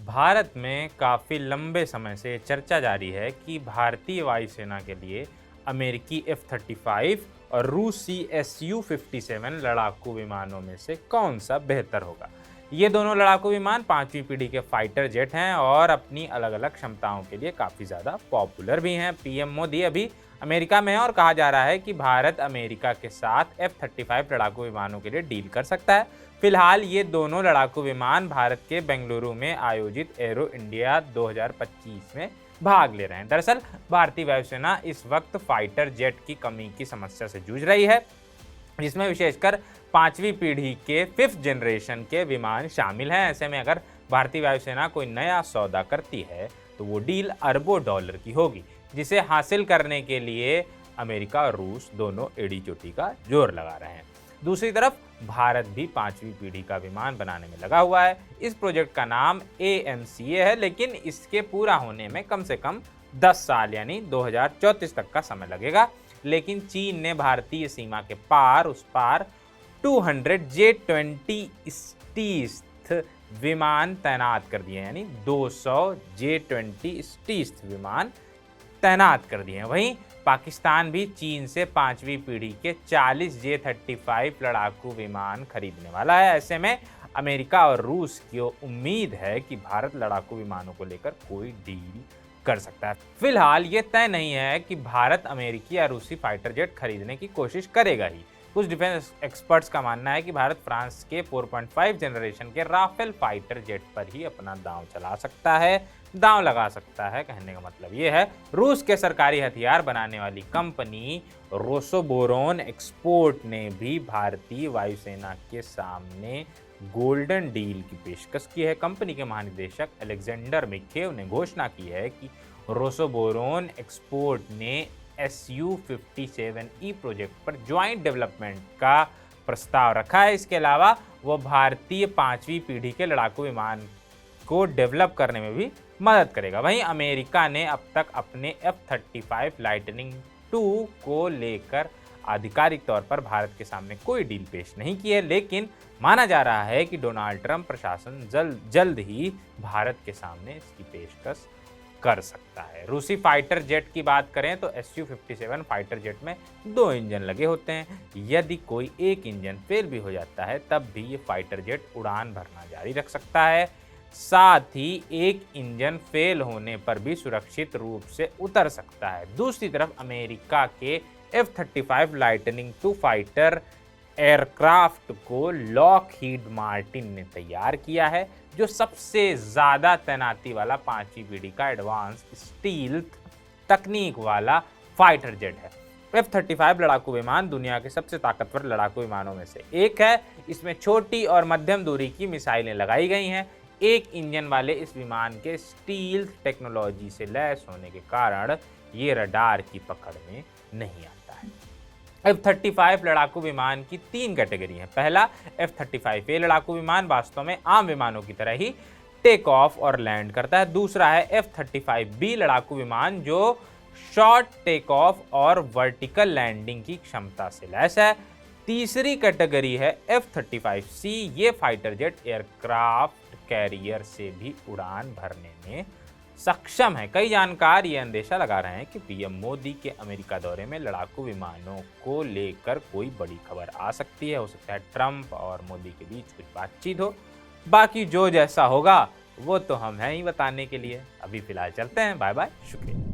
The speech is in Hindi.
भारत में काफ़ी लंबे समय से चर्चा जारी है कि भारतीय वायुसेना के लिए अमेरिकी F-35 और रूसी Su-57 लड़ाकू विमानों में से कौन सा बेहतर होगा। ये दोनों लड़ाकू विमान 5वीं पीढ़ी के फाइटर जेट हैं और अपनी अलग अलग क्षमताओं के लिए काफ़ी ज़्यादा पॉपुलर भी हैं। पीएम मोदी अभी अमेरिका में है और कहा जा रहा है कि भारत अमेरिका के साथ F-35 लड़ाकू विमानों के लिए डील कर सकता है। फिलहाल ये दोनों लड़ाकू विमान भारत के बेंगलुरु में आयोजित एरो इंडिया 2025 में भाग ले रहे हैं। दरअसल भारतीय वायुसेना इस वक्त फाइटर जेट की कमी की समस्या से जूझ रही है, जिसमें विशेषकर 5वीं पीढ़ी के 5th जनरेशन के विमान शामिल हैं। ऐसे में अगर भारतीय वायुसेना कोई नया सौदा करती है तो वो डील अरबों डॉलर की होगी, जिसे हासिल करने के लिए अमेरिका और रूस दोनों एड़ी चोटी का जोर लगा रहे हैं। दूसरी तरफ भारत भी 5वीं पीढ़ी का विमान बनाने में लगा हुआ है। इस प्रोजेक्ट का नाम AMCA है, लेकिन इसके पूरा होने में कम से कम 10 साल यानी 2034 तक का समय लगेगा। लेकिन चीन ने भारतीय सीमा के पार उस पार 200 J-20 स्टील्थ विमान तैनात कर दिए, यानी 200 J-20 स्टील्थ विमान तैनात कर दिए हैं। वहीं पाकिस्तान भी चीन से 5वीं पीढ़ी के 40 J-35 लड़ाकू विमान खरीदने वाला है। ऐसे में अमेरिका और रूस की उम्मीद है कि भारत लड़ाकू विमानों को लेकर कोई डील कर सकता है। फिलहाल ये तय नहीं है कि भारत अमेरिकी या रूसी फाइटर जेट खरीदने की कोशिश करेगा ही। कुछ डिफेंस एक्सपर्ट्स का मानना है कि भारत फ्रांस के 4.5 जनरेशन के राफेल फाइटर जेट पर ही अपना दांव चला सकता है, दांव लगा सकता है। कहने का मतलब ये है, रूस के सरकारी हथियार बनाने वाली कंपनी रोसोबोरोन एक्सपोर्ट ने भी भारतीय वायुसेना के सामने गोल्डन डील की पेशकश की है। कंपनी के महानिदेशक अलेक्जेंडर मिखेव ने घोषणा की है कि रोसोबोरोन एक्सपोर्ट ने Su-57E प्रोजेक्ट पर ज्वाइंट डेवलपमेंट का प्रस्ताव रखा है। इसके अलावा वो भारतीय 5वीं पीढ़ी के लड़ाकू विमान को डेवलप करने में भी मदद करेगा। वहीं अमेरिका ने अब तक अपने F-35 लाइटनिंग II को लेकर आधिकारिक तौर पर भारत के सामने कोई डील पेश नहीं की है, लेकिन माना जा रहा है कि डोनाल्ड ट्रंप प्रशासन जल्द ही भारत के सामने इसकी पेशकश कर सकता है। रूसी फाइटर जेट की बात करें तो Su-57 फाइटर जेट में 2 इंजन लगे होते हैं। यदि कोई एक इंजन फेल भी हो जाता है तब भी ये फाइटर जेट उड़ान भरना जारी रख सकता है। साथ ही एक इंजन फेल होने पर भी सुरक्षित रूप से उतर सकता है। दूसरी तरफ अमेरिका के F-35 lightning II fighter aircraft को लॉकहीड मार्टिन ने तैयार किया है, जो सबसे ज़्यादा तैनाती वाला 5वीं पीढ़ी का एडवांस स्टील्थ तकनीक वाला फाइटर जेट है। F-35 लड़ाकू विमान दुनिया के सबसे ताकतवर लड़ाकू विमानों में से एक है। इसमें छोटी और मध्यम दूरी की मिसाइलें लगाई गई हैं। एक इंजन वाले इस विमान के स्टील्थ टेक्नोलॉजी से लैस होने के कारण ये रडार की पकड़ में नहीं आता है। F-35 लड़ाकू विमान की 3 कैटेगरी हैं। पहला F-35A लड़ाकू विमान वास्तव में आम विमानों की तरह ही टेक ऑफ और लैंड करता है। दूसरा है F-35B लड़ाकू विमान, जो शॉर्ट टेक ऑफ और वर्टिकल लैंडिंग की क्षमता से लैस है। तीसरी कैटेगरी है F-35C। ये फाइटर जेट एयरक्राफ्ट कैरियर से भी उड़ान भरने में सक्षम है। कई जानकार ये अंदेशा लगा रहे हैं कि पीएम मोदी के अमेरिका दौरे में लड़ाकू विमानों को लेकर कोई बड़ी खबर आ सकती है। हो सकता है ट्रंप और मोदी के बीच कुछ बातचीत हो। बाकी जो जैसा होगा वो तो हम हैं ही बताने के लिए। अभी फिलहाल चलते हैं। बाय बाय, शुक्रिया।